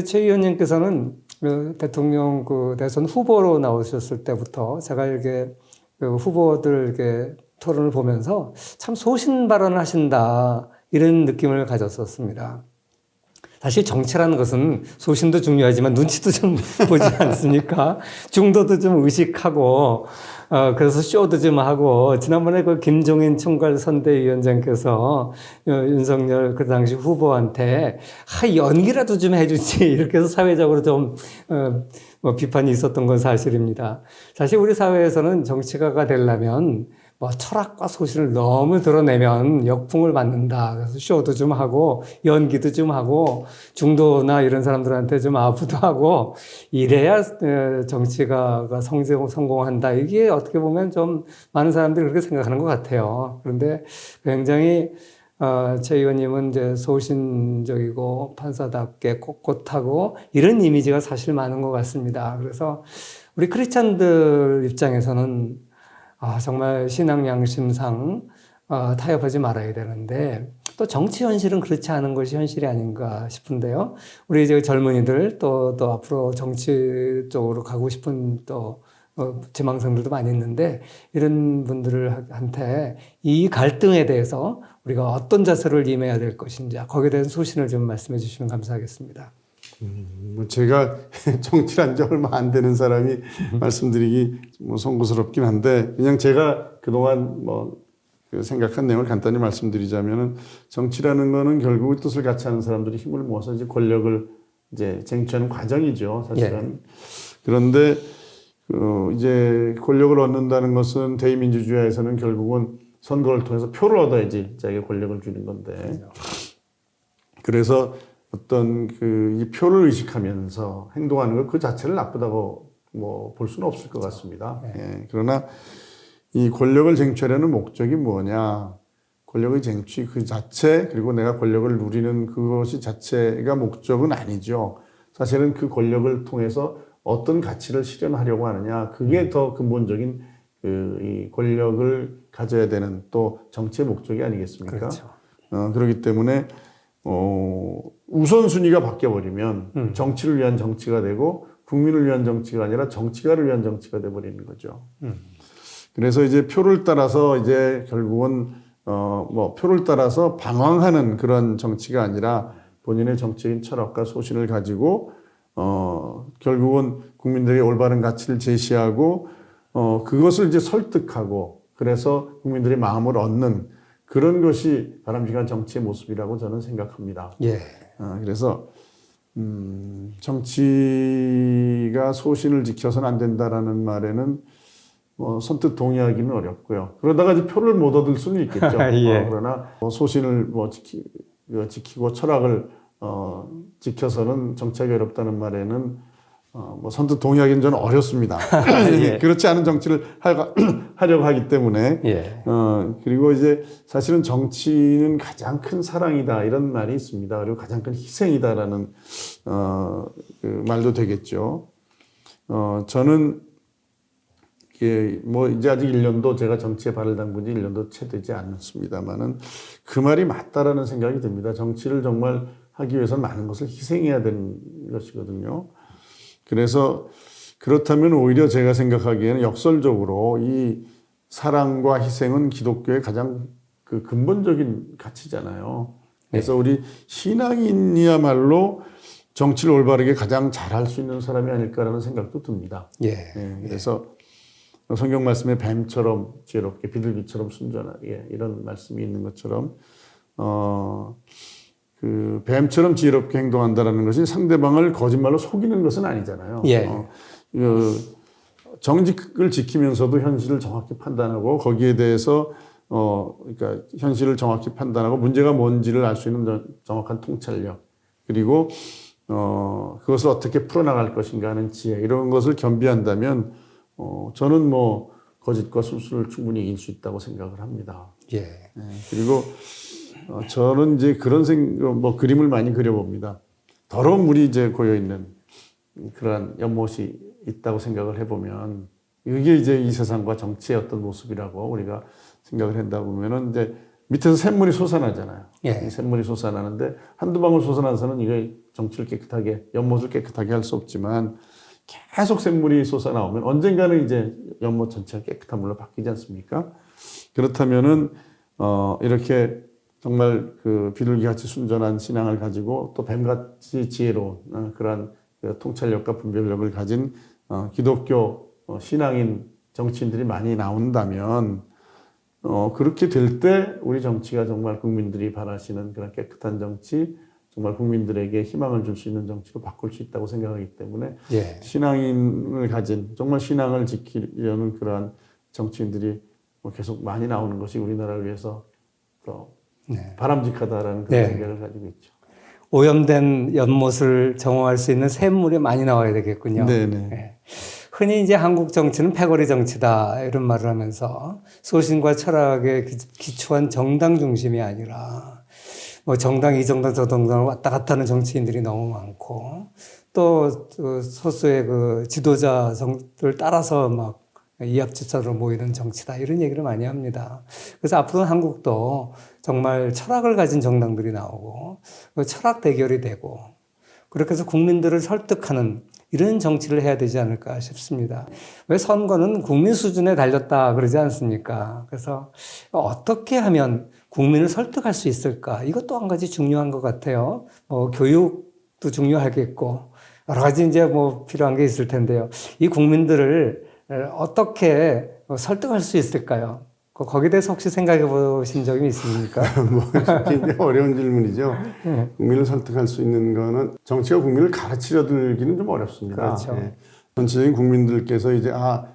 최 의원님께서는 그 대통령 그 대선 후보로 나오셨을 때부터 제가 이렇게 그 후보들 이렇게 토론을 보면서 참 소신 발언을 하신다 이런 느낌을 가졌었습니다. 사실 정치라는 것은 소신도 중요하지만 눈치도 좀 보지 않습니까? 중도도 좀 의식하고, 그래서 쇼도 좀 하고, 지난번에 그 김종인 총괄 선대위원장께서 윤석열 그 당시 후보한테, 연기라도 좀 해주지. 이렇게 해서 사회적으로 좀, 뭐 비판이 있었던 건 사실입니다. 사실 우리 사회에서는 정치가가 되려면 뭐 철학과 소신을 너무 드러내면 역풍을 맞는다. 그래서 쇼도 좀 하고 연기도 좀 하고 중도나 이런 사람들한테 좀 아부도 하고 이래야 정치가가 성공한다. 이게 어떻게 보면 좀 많은 사람들이 그렇게 생각하는 것 같아요. 그런데 굉장히 최 의원님은 이제 소신적이고 판사답게 꼿꼿하고 이런 이미지가 사실 많은 것 같습니다. 그래서 우리 크리스찬들 입장에서는 정말 신앙 양심상 타협하지 말아야 되는데 또 정치 현실은 그렇지 않은 것이 현실이 아닌가 싶은데요. 우리 이제 젊은이들 또 앞으로 정치 쪽으로 가고 싶은 또 지망생들도 많이 있는데 이런 분들한테 이 갈등에 대해서 우리가 어떤 자세를 임해야 될 것인지 거기에 대한 소신을 좀 말씀해 주시면 감사하겠습니다. 제가 정치를 한 지 얼마 안 되는 사람이 말씀드리기 뭐 송구스럽긴 한데 그냥 제가 그동안 그 생각한 내용을 간단히 말씀드리자면은 정치라는 거는 결국 뜻을 같이 하는 사람들이 힘을 모아서 이제 권력을 이제 쟁취하는 과정이죠, 사실은. 예. 그런데 이제 권력을 얻는다는 것은 대의민주주의에서는 결국은 선거를 통해서 표를 얻어야지 자기가 권력을 주는 건데. 그래서 어떤 이 표를 의식하면서 행동하는 것 그 자체를 나쁘다고 뭐 볼 수는 없을 것 같습니다. 예. 그러나 이 권력을 쟁취하려는 목적이 뭐냐? 권력의 쟁취 그 자체 그리고 내가 권력을 누리는 그것이 자체가 목적은 아니죠. 사실은 그 권력을 통해서 어떤 가치를 실현하려고 하느냐 그게 더 근본적인 이 권력을 가져야 되는 또 정치의 목적이 아니겠습니까? 그렇죠. 그렇기 때문에 우선순위가 바뀌어버리면 정치를 위한 정치가 되고 국민을 위한 정치가 아니라 정치가를 위한 정치가 돼버리는 거죠. 그래서 이제 표를 따라서 이제 결국은 표를 따라서 방황하는 그런 정치가 아니라 본인의 정치적인 철학과 소신을 가지고 결국은 국민들에게 올바른 가치를 제시하고 그것을 이제 설득하고 그래서 국민들의 마음을 얻는 그런 것이 바람직한 정치의 모습이라고 저는 생각합니다. 예. 그래서 정치가 소신을 지켜서는 안 된다라는 말에는 선뜻 동의하기는 어렵고요. 그러다가 이제 표를 못 얻을 수는 있겠죠. 예. 그러나 소신을 지키고 철학을 지켜서는 정치하기 어렵다는 말에는 선뜻 동의하기는 저는 어렵습니다. 예. 그렇지 않은 정치를 하려고 하기 때문에. 예. 그리고 이제 사실은 정치는 가장 큰 사랑이다 이런 말이 있습니다. 그리고 가장 큰 희생이다라는 그 말도 되겠죠. 저는 이제 아직 1년도 제가 정치에 발을 담근 지 1년도 채 되지 않습니다만은 그 말이 맞다라는 생각이 듭니다. 정치를 정말 하기 위해서는 많은 것을 희생해야 되는 것이거든요. 그래서 그렇다면 오히려 제가 생각하기에는 역설적으로 이 사랑과 희생은 기독교의 가장 그 근본적인 가치잖아요. 그래서 우리 신앙인이야말로 정치를 올바르게 가장 잘할 수 있는 사람이 아닐까라는 생각도 듭니다. 예. 그래서 성경 말씀에 뱀처럼 지혜롭게 비둘기처럼 순전하게 이런 말씀이 있는 것처럼 그 뱀처럼 지혜롭게 행동한다라는 것이 상대방을 거짓말로 속이는 것은 아니잖아요. 예. 정직을 지키면서도 현실을 정확히 판단하고 거기에 대해서 그러니까 현실을 정확히 판단하고 문제가 뭔지를 알 수 있는 정확한 통찰력 그리고 그것을 어떻게 풀어나갈 것인가 하는 지혜 이런 것을 겸비한다면 저는 거짓과 술수를 충분히 이길 수 있다고 생각을 합니다. 예. 그리고 저는 이제 그런 그림을 많이 그려봅니다. 더러운 물이 이제 고여있는 그러한 연못이 있다고 생각을 해보면 이게 이제 이 세상과 정치의 어떤 모습이라고 우리가 생각을 한다 보면은 이제 밑에서 샘물이 솟아나잖아요. 예. 이 샘물이 솟아나는데 한두 방울 솟아나서는 이게 정치를 깨끗하게, 연못을 깨끗하게 할 수 없지만 계속 샘물이 솟아나오면 언젠가는 이제 연못 전체가 깨끗한 물로 바뀌지 않습니까? 그렇다면은 이렇게 정말 그 비둘기같이 순전한 신앙을 가지고 또 뱀같이 지혜로운 그러한 그 통찰력과 분별력을 가진 기독교 신앙인 정치인들이 많이 나온다면 그렇게 될 때 우리 정치가 정말 국민들이 바라시는 그런 깨끗한 정치, 정말 국민들에게 희망을 줄 수 있는 정치로 바꿀 수 있다고 생각하기 때문에 예. 신앙인을 가진 정말 신앙을 지키려는 그러한 정치인들이 계속 많이 나오는 것이 우리나라를 위해서 더 바람직하다라는 그런 네. 생각을 가지고 있죠. 오염된 연못을 정화할 수 있는 샘물이 많이 나와야 되겠군요. 네네. 예. 흔히 이제 한국 정치는 패거리 정치다 이런 말을 하면서 소신과 철학에 기초한 정당 중심이 아니라 뭐 정당 이 정당 저 정당을 왔다 갔다 하는 정치인들이 너무 많고 또 소수의 그 지도자들 따라서 막 이합집산으로 모이는 정치다 이런 얘기를 많이 합니다. 그래서 앞으로는 한국도 정말 철학을 가진 정당들이 나오고 철학 대결이 되고 그렇게 해서 국민들을 설득하는 이런 정치를 해야 되지 않을까 싶습니다. 왜 선거는 국민 수준에 달렸다 그러지 않습니까? 그래서 어떻게 하면 국민을 설득할 수 있을까? 이것도 한 가지 중요한 것 같아요. 교육도 중요하겠고 여러 가지 이제 필요한 게 있을 텐데요. 이 국민들을 어떻게 설득할 수 있을까요? 거기에 대해서 혹시 생각해 보신 적이 있습니까? 굉장히 어려운 질문이죠. 국민을 설득할 수 있는 거는 정치가 국민을 가르치려 들기는 좀 어렵습니다. 그렇죠. 예. 전체적인 국민들께서 이제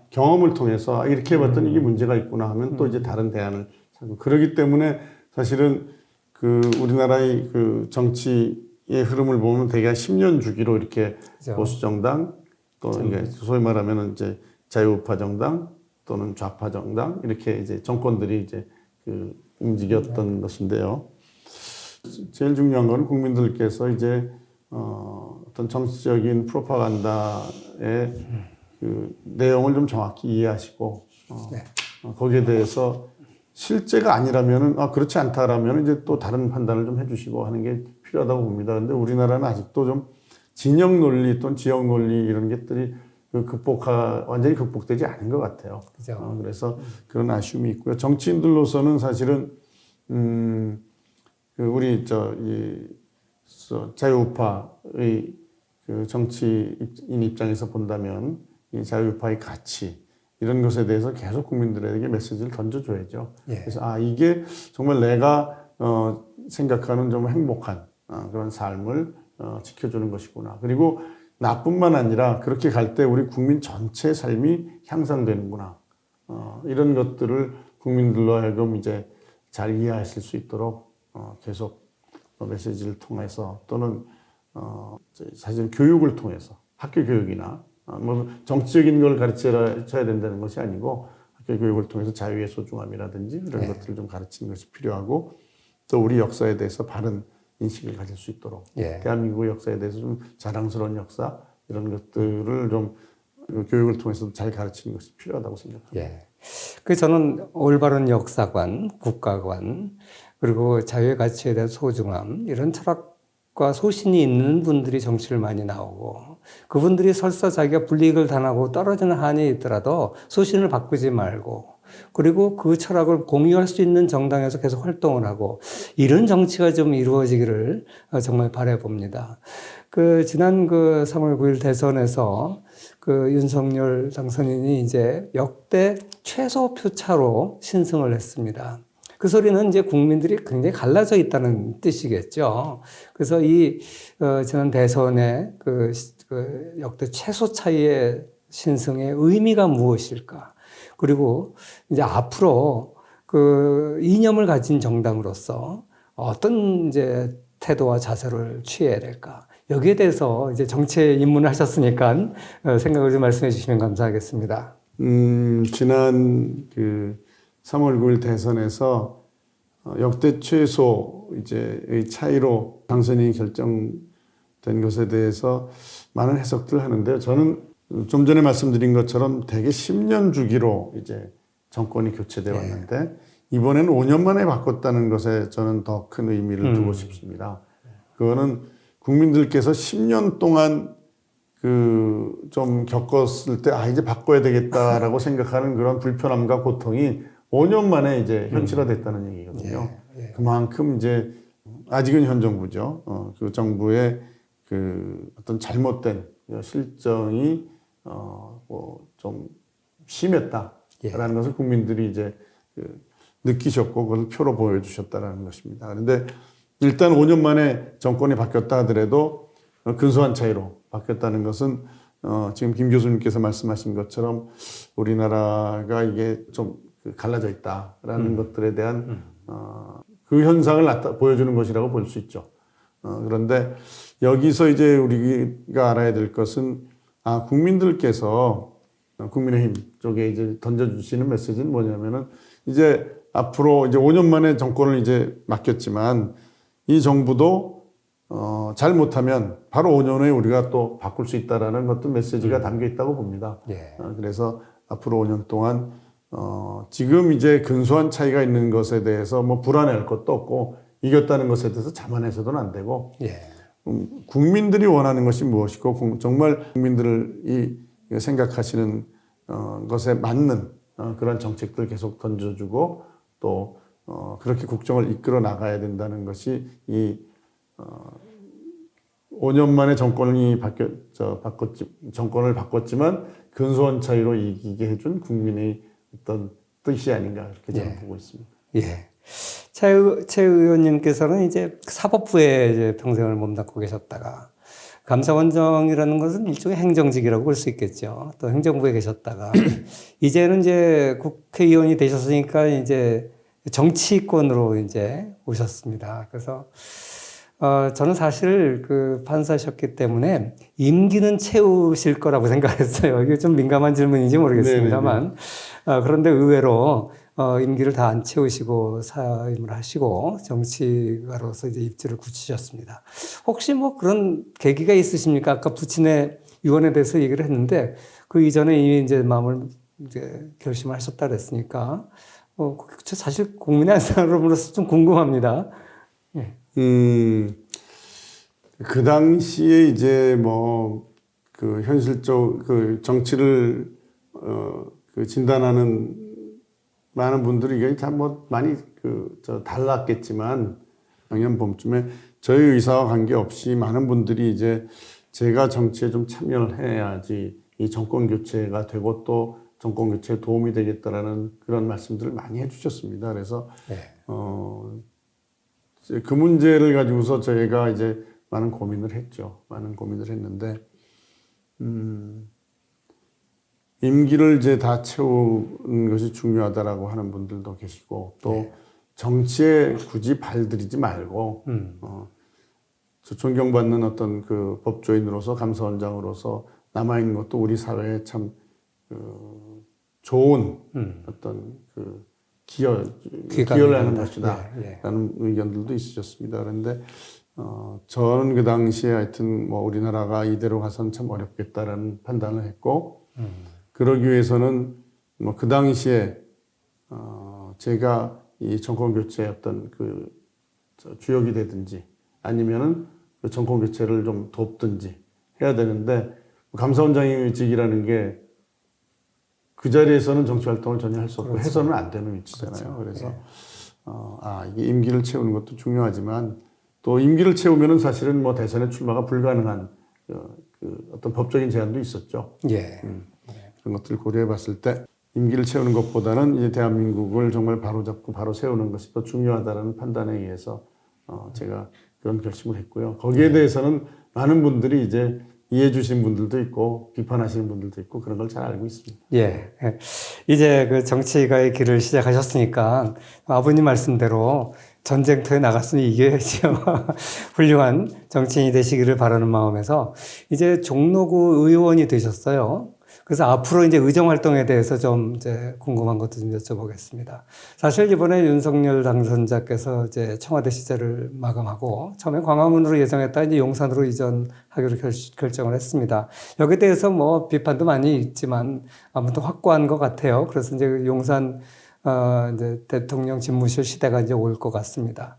경험을 통해서 이렇게 해봤더니 이게 문제가 있구나 하면 또 이제 다른 대안을 찾고 그러기 때문에 사실은 그 우리나라의 그 정치의 흐름을 보면 대개 한 10년 주기로 이렇게 그렇죠. 보수 정당 또 이게 소위 말하면 이제 자유우파 정당 또는 좌파 정당 이렇게 이제 정권들이 이제 그 움직였던 것인데요. 제일 중요한 건 국민들께서 이제 어떤 정치적인 프로파간다의 그 내용을 좀 정확히 이해하시고 거기에 대해서 실제가 아니라면은 그렇지 않다라면 이제 또 다른 판단을 좀 해주시고 하는 게 필요하다고 봅니다. 그런데 우리나라는 아직도 좀 진영 논리 또는 지역 논리 이런 것들이 완전히 극복되지 않은 것 같아요. 그죠. 그래서 그런 아쉬움이 있고요. 정치인들로서는 사실은 우리 자유우파의 그 정치인 입장에서 본다면 이 자유우파의 가치 이런 것에 대해서 계속 국민들에게 메시지를 던져줘야죠. 예. 그래서 이게 정말 내가 생각하는 좀 행복한 그런 삶을 지켜주는 것이구나. 그리고 나뿐만 아니라 그렇게 갈 때 우리 국민 전체의 삶이 향상되는구나. 이런 것들을 국민들로 하여금 이제 잘 이해하실 수 있도록 계속 메시지를 통해서 또는 사실 교육을 통해서 학교 교육이나 정치적인 걸 가르쳐야 된다는 것이 아니고 학교 교육을 통해서 자유의 소중함이라든지 이런 것들을 좀 가르치는 것이 필요하고 또 우리 역사에 대해서 바른 인식을 가질 수 있도록 대한민국 역사에 대해서 좀 자랑스러운 역사 이런 것들을 좀 교육을 통해서 잘 가르치는 것이 필요하다고 생각합니다. 저는 올바른 역사관, 국가관 그리고 자유의 가치에 대한 소중함 이런 철학과 소신이 있는 분들이 정치를 많이 나오고 그분들이 설사 자기가 불이익을 당하고 떨어지는 한이 있더라도 소신을 바꾸지 말고 그리고 그 철학을 공유할 수 있는 정당에서 계속 활동을 하고 이런 정치가 좀 이루어지기를 정말 바라봅니다. 지난 3월 9일 대선에서 윤석열 당선인이 이제 역대 최소 표차로 신승을 했습니다. 그 소리는 이제 국민들이 굉장히 갈라져 있다는 뜻이겠죠. 그래서 지난 대선의 역대 최소 차이의 신승의 의미가 무엇일까? 그리고 이제 앞으로 이념을 가진 정당으로서 어떤 이제 태도와 자세를 취해야 될까? 여기에 대해서 이제 정치에 입문을 하셨으니까 생각을 좀 말씀해 주시면 감사하겠습니다. 지난 3월 9일 대선에서 역대 최소 이제 차이로 당선이 결정된 것에 대해서 많은 해석들을 하는데요. 저는 좀 전에 말씀드린 것처럼 대개 10년 주기로 이제 정권이 교체되어 왔는데 이번에는 5년 만에 바꿨다는 것에 저는 더 큰 의미를 두고 싶습니다. 그거는 국민들께서 10년 동안 좀 겪었을 때, 이제 바꿔야 되겠다라고 생각하는 그런 불편함과 고통이 5년 만에 이제 현실화됐다는 얘기거든요. 그만큼 이제, 아직은 현 정부죠. 그 정부의 어떤 잘못된 실정이, 좀 심했다라는 것을 국민들이 이제 느끼셨고, 그걸 표로 보여주셨다라는 것입니다. 그런데 일단 5년 만에 정권이 바뀌었다 하더라도 근소한 차이로 바뀌었다는 것은 지금 김 교수님께서 말씀하신 것처럼 우리나라가 이게 좀 갈라져 있다라는 것들에 대한 그 현상을 보여주는 것이라고 볼 수 있죠. 그런데 여기서 이제 우리가 알아야 될 것은 국민들께서 국민의힘 쪽에 이제 던져주시는 메시지는 뭐냐면은 이제 앞으로 이제 5년 만에 정권을 이제 맡겼지만 이 정부도 잘못하면 바로 5년 후에 우리가 또 바꿀 수 있다라는 것도 메시지가 담겨 있다고 봅니다. 그래서 앞으로 5년 동안 지금 이제 근소한 차이가 있는 것에 대해서 뭐 불안해할 것도 없고 이겼다는 것에 대해서 자만해서는 안 되고 국민들이 원하는 것이 무엇이고 정말 국민들이 생각하시는 것에 맞는 그런 정책들 계속 던져주고 또 그렇게 국정을 이끌어 나가야 된다는 것이 이 5년 만에 정권을 바꿨지만 근소한 차이로 이기게 해준 국민의 어떤 뜻이 아닌가 그렇게 저는 보고 있습니다. 최 의원님께서는 이제 사법부에 이제 평생을 몸담고 계셨다가 감사원장이라는 것은 일종의 행정직이라고 볼 수 있겠죠. 또 행정부에 계셨다가 이제는 이제 국회의원이 되셨으니까 이제 정치권으로 이제 오셨습니다. 그래서 저는 사실 판사셨기 때문에 임기는 채우실 거라고 생각했어요. 이게 좀 민감한 질문인지 모르겠습니다만 그런데 의외로 임기를 다 안 채우시고 사임을 하시고 정치가로서 이제 입지를 굳히셨습니다. 혹시 뭐 그런 계기가 있으십니까? 아까 부친의 유언에 대해서 얘기를 했는데 그 이전에 이미 이제 마음을 이제 결심을 하셨다 그랬으니까 사실 국민의 한 사람으로서 좀 궁금합니다. 그 당시에 이제 현실적 정치를 진단하는 많은 분들이 이게 참 많이 달랐겠지만 작년 봄쯤에 저희 의사와 관계없이 많은 분들이 이제 제가 정치에 좀 참여를 해야지 이 정권 교체가 되고 또 정권 교체에 도움이 되겠다라는 그런 말씀들을 많이 해주셨습니다. 그래서 그 문제를 가지고서 저희가 이제 많은 고민을 했죠. 많은 고민을 했는데 임기를 이제 다 채우는 것이 중요하다라고 하는 분들도 계시고 또 정치에 굳이 발들이지 말고 존경받는 어떤 법조인으로서 감사원장으로서 남아있는 것도 우리 사회에 참 좋은 어떤 기여를 하는 것이다 라는 의견들도 있으셨습니다. 그런데 저는 그 당시에 하여튼 우리나라가 이대로 가서는 참 어렵겠다라는 판단을 했고 그러기 위해서는 그 당시에 제가 이 정권 교체의 어떤 주역이 되든지 아니면은 그 정권 교체를 좀 돕든지 해야 되는데 감사원장직이라는 게 그 자리에서는 정치 활동을 전혀 할 수 없고 해서는 안 되는 위치잖아요. 그래서 이게 임기를 채우는 것도 중요하지만 또 임기를 채우면은 사실은 대선에 출마가 불가능한 어떤 법적인 제한도 있었죠. 그런 것들을 고려해 봤을 때 임기를 채우는 것보다는 이제 대한민국을 정말 바로잡고 바로 세우는 것이 더 중요하다는 판단에 의해서 제가 그런 결심을 했고요. 거기에 대해서는 많은 분들이 이제 이해해 주신 분들도 있고 비판하시는 분들도 있고 그런 걸 잘 알고 있습니다. 이제 정치가의 길을 시작하셨으니까 아버님 말씀대로 전쟁터에 나갔으니 이겨야죠. 훌륭한 정치인이 되시기를 바라는 마음에서 이제 종로구 의원이 되셨어요. 그래서 앞으로 이제 의정 활동에 대해서 좀 이제 궁금한 것도 좀 여쭤보겠습니다. 사실 이번에 윤석열 당선자께서 이제 청와대 시절을 마감하고 처음에 광화문으로 예정했다 이제 용산으로 이전하기로 결정을 했습니다. 여기에 대해서 비판도 많이 있지만 아무튼 확고한 것 같아요. 그래서 이제 용산 이제 대통령 집무실 시대가 이제 올 것 같습니다.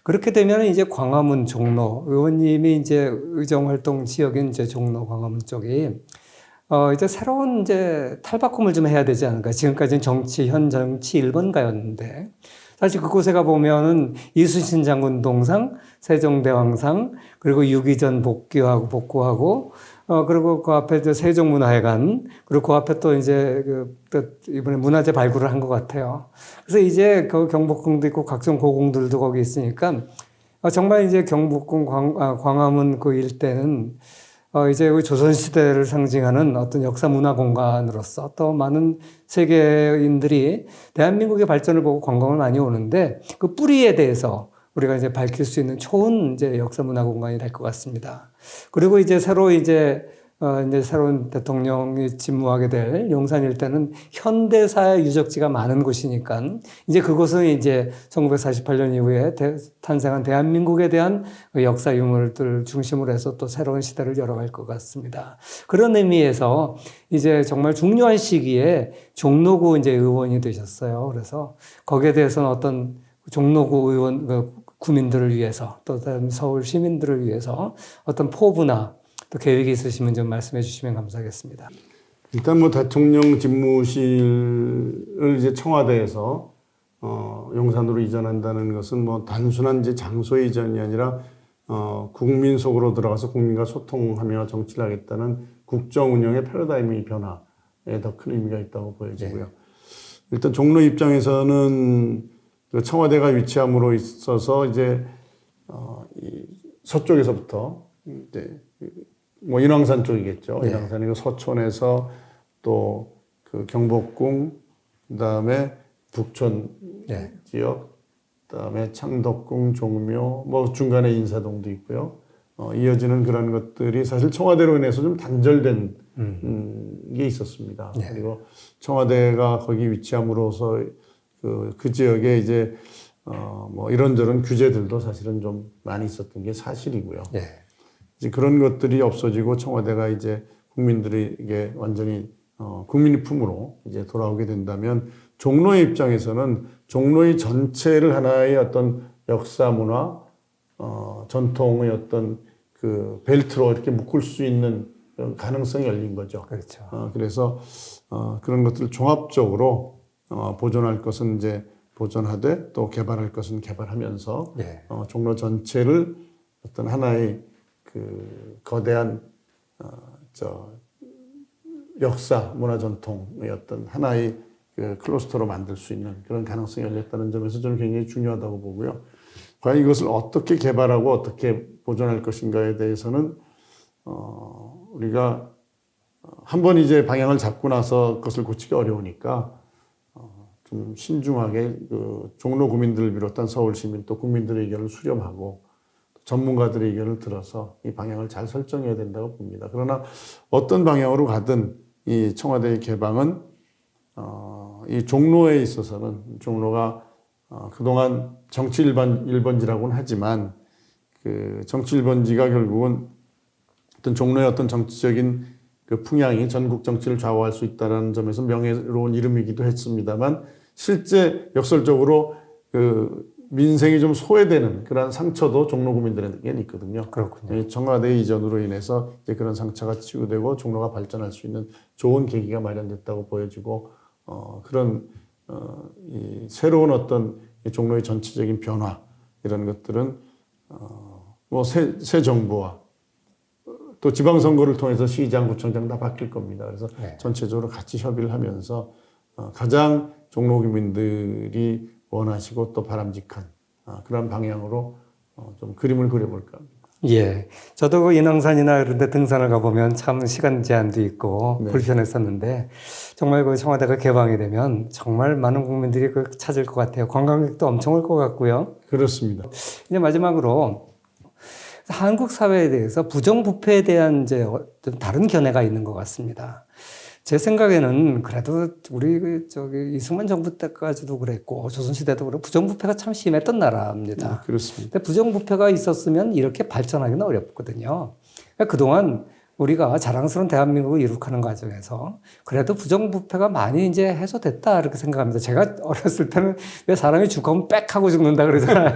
그렇게 되면 이제 광화문 종로 의원님이 이제 의정활동 지역인 이제 종로 광화문 쪽이 이제 새로운 이제 탈바꿈을 좀 해야 되지 않을까. 지금까지는 현 정치 1번가였는데 사실 그곳에 가 보면은 이순신 장군 동상, 세종대왕상, 그리고 유기전 복구하고, 그리고 그 앞에 이제 세종문화회관, 그리고 그 앞에 또 이제 또 이번에 문화재 발굴을 한 것 같아요. 그래서 이제 그 경복궁도 있고 각종 고궁들도 거기 있으니까, 정말 이제 경복궁 광화문 그 일대는 이제 우리 조선시대를 상징하는 어떤 역사 문화 공간으로서 또 많은 세계인들이 대한민국의 발전을 보고 관광을 많이 오는데 그 뿌리에 대해서 우리가 이제 밝힐 수 있는 좋은 이제 역사 문화 공간이 될 것 같습니다. 그리고 이제 새로 이제 새로운 대통령이 집무하게 될 용산 일대는 현대사의 유적지가 많은 곳이니까 이제 그곳은 이제 1948년 이후에 탄생한 대한민국에 대한 역사 유물들 중심으로 해서 또 새로운 시대를 열어갈 것 같습니다. 그런 의미에서 이제 정말 중요한 시기에 종로구 이제 의원이 되셨어요. 그래서 거기에 대해서는 어떤 종로구 의원 구민들을 위해서 또 서울 시민들을 위해서 어떤 포부나 또 계획이 있으시면 좀 말씀해 주시면 감사하겠습니다. 일단 뭐 대통령 집무실을 이제 청와대에서 용산으로 이전한다는 것은 뭐 단순한 이제 장소 이전이 아니라 국민 속으로 들어가서 국민과 소통하며 정치를 하겠다는 국정 운영의 패러다임의 변화에 더 큰 의미가 있다고 보여지고요. 네. 일단 종로 입장에서는 그 청와대가 위치함으로 있어서 이제 이 서쪽에서부터 이제 뭐 인왕산 쪽이겠죠. 네. 인왕산이고 서촌에서 또 그 경복궁, 그다음에 북촌 네. 지역, 그다음에 창덕궁, 종묘, 뭐 중간에 인사동도 있고요. 이어지는 그런 것들이 사실 청와대로 인해서 좀 단절된 게 있었습니다. 네. 그리고 청와대가 거기 위치함으로써 그 지역에 이제 뭐 이런저런 규제들도 사실은 좀 많이 있었던 게 사실이고요. 네. 이제 그런 것들이 없어지고 청와대가 이제 국민들에게 완전히 국민의 품으로 이제 돌아오게 된다면 종로의 입장에서는 종로의 전체를 하나의 어떤 역사 문화, 전통의 어떤 그 벨트로 이렇게 묶을 수 있는 가능성이 열린 거죠. 그렇죠. 그래서 그런 것들을 종합적으로 보존할 것은 이제 보존하되 또 개발할 것은 개발하면서 네. 종로 전체를 어떤 하나의 그 거대한 역사 문화 전통의 어떤 하나의 그 클러스터로 만들 수 있는 그런 가능성이 열렸다는 점에서 저는 굉장히 중요하다고 보고요. 과연 이것을 어떻게 개발하고 어떻게 보존할 것인가에 대해서는 우리가 한번 이제 방향을 잡고 나서 그것을 고치기 어려우니까 좀 신중하게 그 종로 구민들을 비롯한 서울 시민 또 국민들의 의견을 수렴하고 전문가들의 의견을 들어서 이 방향을 잘 설정해야 된다고 봅니다. 그러나 어떤 방향으로 가든 이 청와대의 개방은 이 종로에 있어서는 종로가 그동안 정치 일번지라고는 하지만 그 정치 일번지가 결국은 어떤 종로의 어떤 정치적인 그 풍향이 전국 정치를 좌우할 수 있다는 점에서 명예로운 이름이기도 했습니다만 실제 역설적으로 그 민생이 좀 소외되는 그런 상처도 종로 구민들에게는 있거든요. 그렇군요. 청와대 이전으로 인해서 이제 그런 상처가 치유되고 종로가 발전할 수 있는 좋은 계기가 마련됐다고 보여지고 그런 이 새로운 어떤 종로의 전체적인 변화 이런 것들은 뭐 새 정부와 또 지방선거를 통해서 시장, 구청장 다 바뀔 겁니다. 그래서 네. 전체적으로 같이 협의를 하면서 가장 종로 구민들이 원하시고 또 바람직한 그런 방향으로 좀 그림을 그려볼까 합니다. 예. 저도 그 인왕산이나 그런 데 등산을 가보면 참 시간 제한도 있고 네. 불편했었는데 정말 그 청와대가 개방이 되면 정말 많은 국민들이 그 찾을 것 같아요. 관광객도 엄청 올 것 같고요. 그렇습니다. 이제 마지막으로 한국 사회에 대해서 부정부패에 대한 이제 좀 다른 견해가 있는 것 같습니다. 제 생각에는 그래도 우리 이승만 정부 때까지도 그랬고 조선시대도 그렇고 부정부패가 참 심했던 나라입니다. 그렇습니다. 근데 부정부패가 있었으면 이렇게 발전하기는 어렵거든요. 그러니까 그동안 우리가 자랑스러운 대한민국을 이룩하는 과정에서 그래도 부정부패가 많이 이제 해소됐다 이렇게 생각합니다. 제가 어렸을 때는 왜 사람이 죽으면 빽 하고 죽는다 그러잖아요.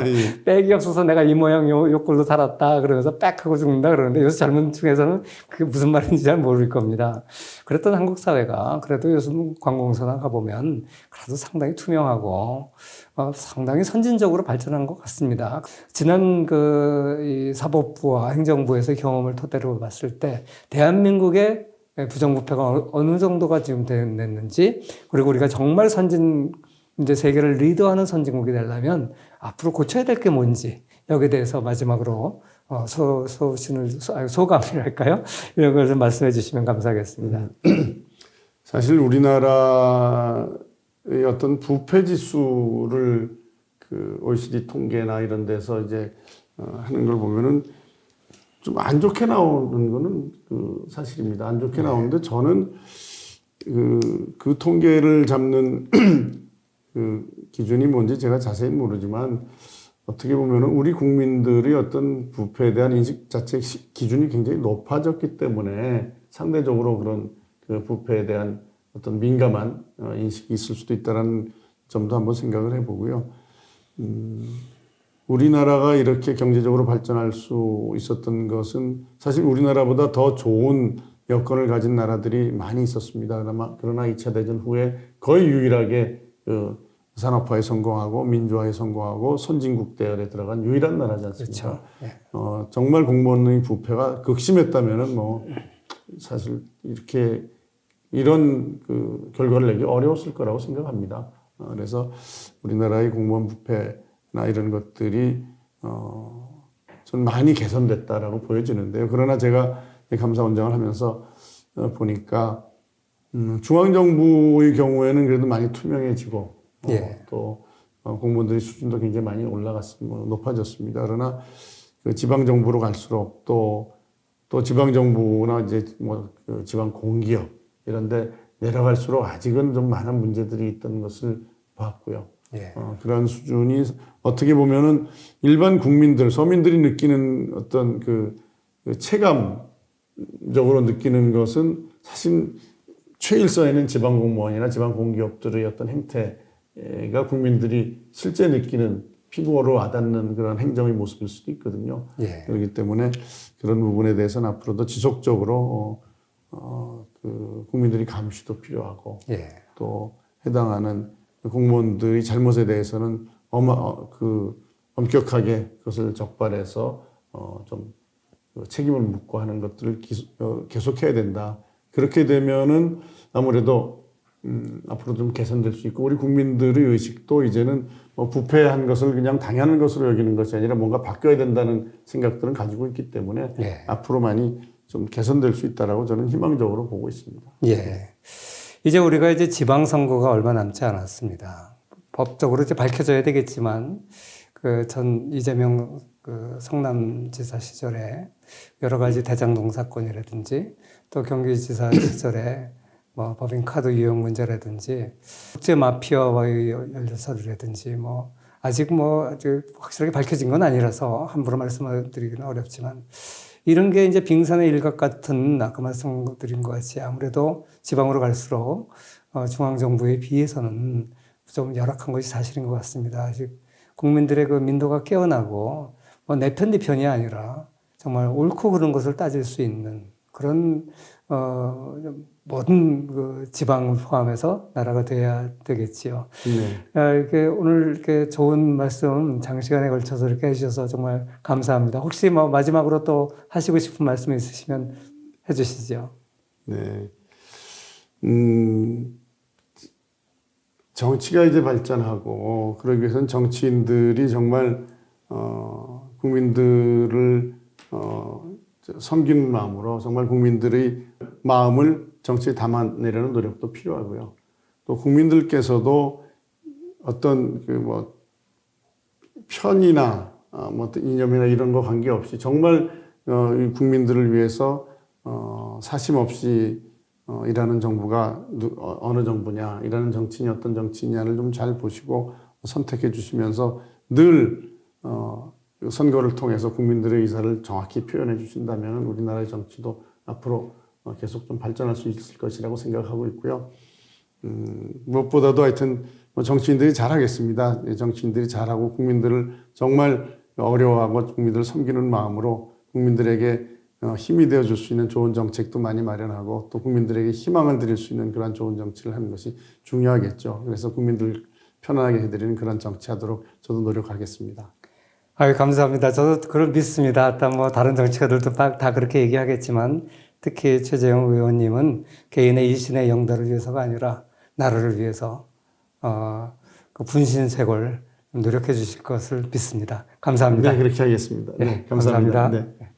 예. 빽이 없어서 내가 이 모양 요 꼴로 살았다 그러면서 빽 하고 죽는다 그러는데 요새 젊은 층에서는 그게 무슨 말인지 잘 모를 겁니다. 그랬던 한국 사회가 그래도 요즘 관공서나 가보면 그래도 상당히 투명하고 상당히 선진적으로 발전한 것 같습니다. 지난 이 사법부와 행정부에서 경험을 토대로 봤을 때 대한민국의 부정부패가 어느 정도가 지금 됐는지, 그리고 우리가 정말 이제 세계를 리더하는 선진국이 되려면 앞으로 고쳐야 될 게 뭔지, 여기에 대해서 마지막으로 소감이랄까요? 이런 걸 좀 말씀해 주시면 감사하겠습니다. 사실 우리나라의 어떤 부패 지수를 그 OECD 통계나 이런 데서 이제 하는 걸 보면은 좀 안 좋게 나오는 거는 그 사실입니다. 안 좋게 나오는데 저는 그 통계를 잡는 그 기준이 뭔지 제가 자세히 모르지만 어떻게 보면은 우리 국민들의 어떤 부패에 대한 인식 자체 기준이 굉장히 높아졌기 때문에 상대적으로 그런 그 부패에 대한 어떤 민감한 인식이 있을 수도 있다는 점도 한번 생각을 해보고요. 우리나라가 이렇게 경제적으로 발전할 수 있었던 것은 사실 우리나라보다 더 좋은 여건을 가진 나라들이 많이 있었습니다. 그러나 2차 대전 후에 거의 유일하게 그 산업화에 성공하고 민주화에 성공하고 선진국 대열에 들어간 유일한 나라지 않습니까? 그렇죠. 네. 정말 공무원의 부패가 극심했다면은 사실 이런 그 결과를 내기 어려웠을 거라고 생각합니다. 그래서 우리나라의 공무원 부패나 이런 것들이 좀 많이 개선됐다라고 보여지는데요. 그러나 제가 감사원장을 하면서 보니까 중앙정부의 경우에는 그래도 많이 투명해지고 또 공무원들의 수준도 굉장히 많이 높아졌습니다. 그러나 그 지방정부로 갈수록 또 지방정부나 이제 그 지방 공기업 이런데 내려갈수록 아직은 좀 많은 문제들이 있던 것을 봤고요. 그런 수준이 어떻게 보면은 일반 국민들, 서민들이 느끼는 어떤 그 체감적으로 느끼는 것은 사실 최일선에는 지방 공무원이나 지방 공기업들의 어떤 행태가 국민들이 실제 느끼는 피부로 와닿는 그런 행정의 모습일 수도 있거든요. 그렇기 때문에 그런 부분에 대해서는 앞으로도 지속적으로 그 국민들이 감시도 필요하고 또 해당하는 공무원들이 잘못에 대해서는 엄격하게 그것을 적발해서 좀 책임을 묻고 하는 것들을 계속해야 된다. 그렇게 되면은 아무래도 앞으로 좀 개선될 수 있고 우리 국민들의 의식도 이제는 부패한 것을 그냥 당연한 것으로 여기는 것이 아니라 뭔가 바뀌어야 된다는 생각들은 가지고 있기 때문에 앞으로 많이 좀 개선될 수 있다라고 저는 희망적으로 보고 있습니다. 이제 우리가 이제 지방선거가 얼마 남지 않았습니다. 법적으로 이제 밝혀져야 되겠지만 그 전 이재명 그 성남지사 시절에 여러 가지 대장동 사건이라든지 또 경기지사 시절에 법인카드 유용 문제라든지 국제 마피아와의 연루설이라든지 아직 아주 확실하게 밝혀진 건 아니라서 함부로 말씀드리기는 어렵지만 이런 게 이제 빙산의 일각 같은 아까 말씀드린 것 같이 아무래도 지방으로 갈수록 중앙정부에 비해서는 좀 열악한 것이 사실인 것 같습니다. 아직 국민들의 그 민도가 깨어나고 내 편, 네 편이 아니라 정말 옳고 그른 것을 따질 수 있는 그런 모든 그 지방을 포함해서 나라가 돼야 되겠지요. 이렇게 오늘 이렇게 좋은 말씀 장시간에 걸쳐서 이렇게 해주셔서 정말 감사합니다. 혹시 마지막으로 또 하시고 싶은 말씀 있으시면 해주시죠. 네. 정치가 이제 발전하고 그러기 위해서는 정치인들이 정말 국민들을 섬기는 마음으로 정말 국민들의 마음을 정치에 담아내려는 노력도 필요하고요. 또 국민들께서도 어떤 편이나 이념이나 이런 거 관계없이 정말 국민들을 위해서 사심 없이 일하는 정부가 어느 정부냐, 일하는 정치인이 어떤 정치인냐를 좀 잘 보시고 선택해 주시면서 늘 그 선거를 통해서 국민들의 의사를 정확히 표현해 주신다면 우리나라의 정치도 앞으로 계속 좀 발전할 수 있을 것이라고 생각하고 있고요. 무엇보다도 하여튼 뭐 정치인들이 잘하겠습니다. 정치인들이 잘하고 국민들을 정말 어려워하고 국민들을 섬기는 마음으로 국민들에게 힘이 되어줄 수 있는 좋은 정책도 많이 마련하고 또 국민들에게 희망을 드릴 수 있는 그런 좋은 정치를 하는 것이 중요하겠죠. 그래서 국민들 편안하게 해드리는 그런 정치하도록 저도 노력하겠습니다. 아유, 감사합니다. 저도 그걸 믿습니다. 일단 뭐 다른 정치가들도 다 그렇게 얘기하겠지만 특히 최재형 의원님은 개인의 일신의 영달을 위해서가 아니라 나라를 위해서 그 분신쇄골 노력해 주실 것을 믿습니다. 감사합니다. 네, 그렇게 하겠습니다. 네, 감사합니다. 감사합니다. 네.